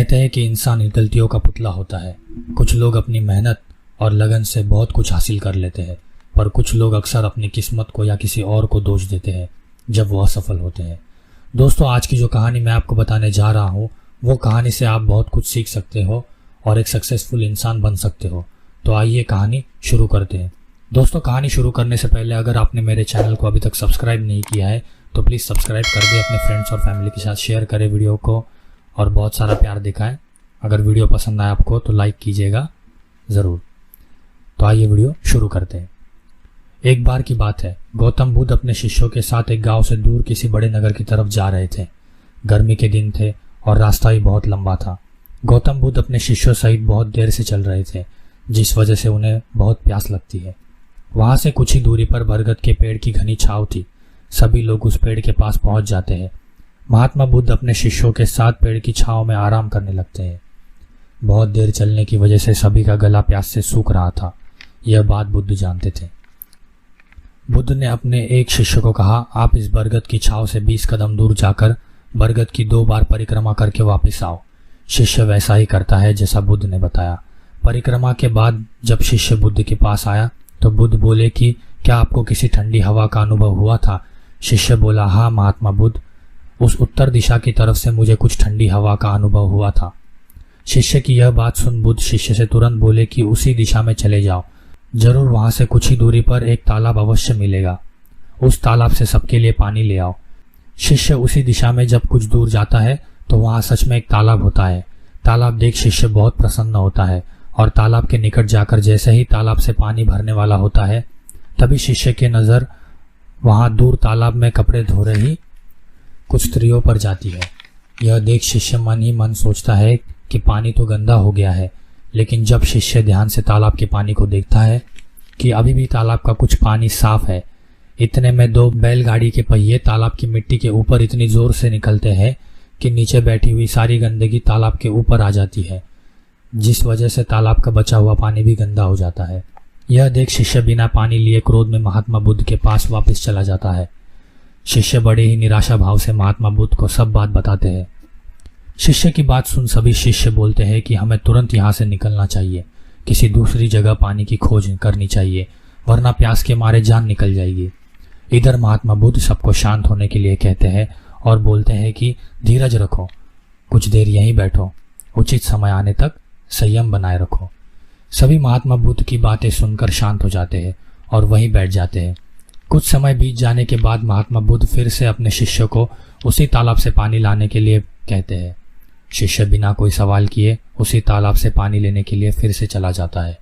कहते हैं कि इंसान गलतियों का पुतला होता है। कुछ लोग अपनी मेहनत और लगन से बहुत कुछ हासिल कर लेते हैं, पर कुछ लोग अक्सर अपनी किस्मत को या किसी और को दोष देते हैं जब वह असफल होते हैं। दोस्तों, आज की जो कहानी मैं आपको बताने जा रहा हूँ वो कहानी से आप बहुत कुछ सीख सकते हो और एक सक्सेसफुल इंसान बन सकते हो। तो आइए कहानी शुरू करते हैं। दोस्तों, कहानी शुरू करने से पहले अगर आपने मेरे चैनल को अभी तक सब्सक्राइब नहीं किया है तो प्लीज़ सब्सक्राइब कर दें, अपने फ्रेंड्स और फैमिली के साथ शेयर करें वीडियो को और बहुत सारा प्यार दिखाएं। अगर वीडियो पसंद आए आपको तो लाइक कीजिएगा ज़रूर। तो आइए वीडियो शुरू करते हैं। एक बार की बात है, गौतम बुद्ध अपने शिष्यों के साथ एक गांव से दूर किसी बड़े नगर की तरफ जा रहे थे। गर्मी के दिन थे और रास्ता भी बहुत लंबा था। गौतम बुद्ध अपने शिष्यों सहित बहुत देर से चल रहे थे, जिस वजह से उन्हें बहुत प्यास लगती है। वहां से कुछ ही दूरी पर बरगद के पेड़ की घनी छांव थी। सभी लोग उस पेड़ के पास पहुंच जाते हैं। महात्मा बुद्ध अपने शिष्यों के साथ पेड़ की छांव में आराम करने लगते हैं। बहुत देर चलने की वजह से सभी का गला प्यास से सूख रहा था। यह बात बुद्ध जानते थे। बुद्ध ने अपने एक शिष्य को कहा, आप इस बरगद की छांव से 20 कदम दूर जाकर बरगद की 2 बार परिक्रमा करके वापस आओ। शिष्य वैसा ही करता है जैसा बुद्ध ने बताया। परिक्रमा के बाद जब शिष्य बुद्ध के पास आया तो बुद्ध बोले कि क्या आपको किसी ठंडी हवा का अनुभव हुआ था? शिष्य बोला, हाँ महात्मा बुद्ध, उस उत्तर दिशा की तरफ से मुझे कुछ ठंडी हवा का अनुभव हुआ था। शिष्य की यह बात सुन बुद्ध शिष्य से तुरंत बोले कि उसी दिशा में चले जाओ, जरूर वहां से कुछ ही दूरी पर एक तालाब अवश्य मिलेगा। उस तालाब से सबके लिए पानी ले आओ। शिष्य उसी दिशा में जब कुछ दूर जाता है तो वहां सच में एक तालाब होता है। तालाब देख शिष्य बहुत प्रसन्न होता है और तालाब के निकट जाकर जैसे ही तालाब से पानी भरने वाला होता है तभी शिष्य की नजर वहां दूर तालाब में कपड़े धो रही कुछ स्त्रियों पर जाती है। यह देख शिष्य मन ही मन सोचता है कि पानी तो गंदा हो गया है, लेकिन जब शिष्य ध्यान से तालाब के पानी को देखता है कि अभी भी तालाब का कुछ पानी साफ है, इतने में 2 बैलगाड़ी के पहिए तालाब की मिट्टी के ऊपर इतनी जोर से निकलते हैं कि नीचे बैठी हुई सारी गंदगी तालाब के ऊपर आ जाती है, जिस वजह से तालाब का बचा हुआ पानी भी गंदा हो जाता है। यह देख शिष्य बिना पानी लिए क्रोध में महात्मा बुद्ध के पास वापस चला जाता है। शिष्य बड़े ही निराशा भाव से महात्मा बुद्ध को सब बात बताते हैं। शिष्य की बात सुन सभी शिष्य बोलते हैं कि हमें तुरंत यहाँ से निकलना चाहिए, किसी दूसरी जगह पानी की खोज करनी चाहिए, वरना प्यास के मारे जान निकल जाएगी। इधर महात्मा बुद्ध सबको शांत होने के लिए कहते हैं और बोलते हैं कि धीरज रखो, कुछ देर यहीं बैठो, उचित समय आने तक संयम बनाए रखो। सभी महात्मा बुद्ध की बातें सुनकर शांत हो जाते हैं और वहीं बैठ जाते हैं। कुछ समय बीत जाने के बाद महात्मा बुद्ध फिर से अपने शिष्य को उसी तालाब से पानी लाने के लिए कहते हैं। शिष्य बिना कोई सवाल किए उसी तालाब से पानी लेने के लिए फिर से चला जाता है।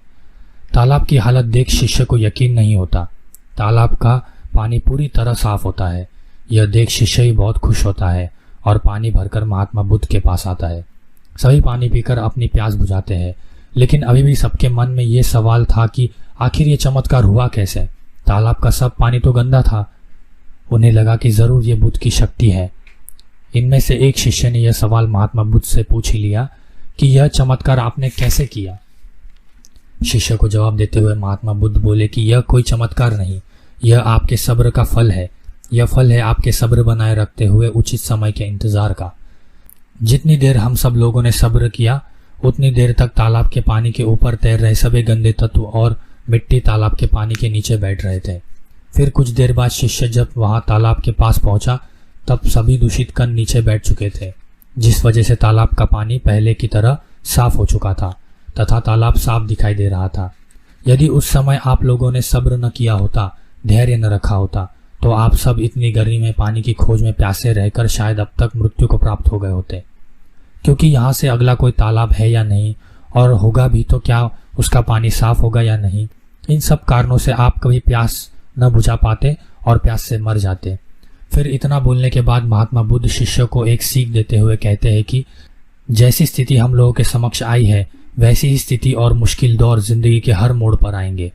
तालाब की हालत देख शिष्य को यकीन नहीं होता। तालाब का पानी पूरी तरह साफ होता है। यह देख शिष्य ही बहुत खुश होता है और पानी भरकर महात्मा बुद्ध के पास आता है। सभी पानी पीकर अपनी प्यास बुझाते हैं, लेकिन अभी भी सबके मन में ये सवाल था कि आखिर ये चमत्कार हुआ कैसे? तालाब का सब पानी तो गंदा था। उन्हें लगा कि जरूर ये बुद्ध की शक्ति है। इनमें से एक शिष्य ने यह सवाल महात्मा बुद्ध से पूछ ही लिया कि यह चमत्कार आपने कैसे किया? शिष्य को जवाब देते हुए महात्मा बुद्ध बोले कि यह कोई चमत्कार नहीं, यह आपके सब्र का फल है। यह फल है आपके सब्र बनाए रखते हुए उचित समय के इंतजार का। जितनी देर हम सब लोगों ने सब्र किया उतनी देर तक तालाब के पानी के ऊपर तैर रहे सभी गंदे तत्व और मिट्टी तालाब के पानी के नीचे बैठ रहे थे। फिर कुछ देर बाद शिष्य जब वहां तालाब के पास पहुंचा तब सभी दूषित कण नीचे बैठ चुके थे, जिस वजह से तालाब का पानी पहले की तरह साफ हो चुका था तथा तालाब साफ दिखाई दे रहा था। यदि उस समय आप लोगों ने सब्र न किया होता, धैर्य न रखा होता, तो आप सब इतनी गर्मी में पानी की खोज में प्यासे रहकर शायद अब तक मृत्यु को प्राप्त हो गए होते। क्योंकि यहाँ से अगला कोई तालाब है या नहीं, और होगा भी तो क्या उसका पानी साफ होगा या नहीं, इन सब कारणों से आप कभी प्यास न बुझा पाते और प्यास से मर जाते। फिर इतना बोलने के बाद महात्मा बुद्ध शिष्य को एक सीख देते हुए कहते हैं कि जैसी स्थिति हम लोगों के समक्ष आई है वैसी ही स्थिति और मुश्किल दौर जिंदगी के हर मोड़ पर आएंगे।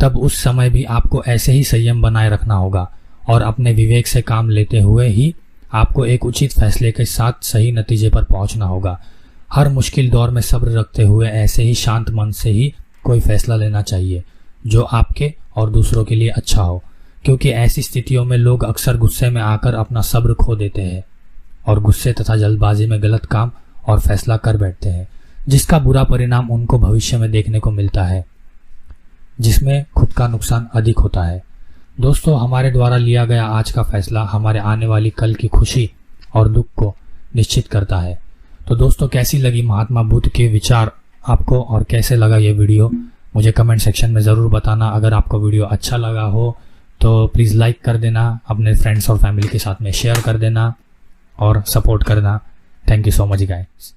तब उस समय भी आपको ऐसे ही संयम बनाए रखना होगा और अपने विवेक से काम लेते हुए ही आपको एक उचित फैसले के साथ सही नतीजे पर पहुंचना होगा। हर मुश्किल दौर में सब्र रखते हुए ऐसे ही शांत मन से ही कोई फैसला लेना चाहिए जो आपके और दूसरों के लिए अच्छा हो, क्योंकि ऐसी स्थितियों में लोग अक्सर गुस्से में आकर अपना सब्र खो देते हैं और गुस्से तथा जल्दबाजी में गलत काम और फैसला कर बैठते हैं, जिसका बुरा परिणाम उनको भविष्य में देखने को मिलता है, जिसमें खुद का नुकसान अधिक होता है। दोस्तों, हमारे द्वारा लिया गया आज का फैसला हमारे आने वाली कल की खुशी और दुख को निश्चित करता है। तो दोस्तों, कैसी लगी महात्मा बुद्ध के विचार आपको और कैसे लगा ये वीडियो, मुझे कमेंट सेक्शन में ज़रूर बताना। अगर आपको वीडियो अच्छा लगा हो तो प्लीज़ लाइक कर देना, अपने फ्रेंड्स और फैमिली के साथ में शेयर कर देना और सपोर्ट करना। Thank you so much guys.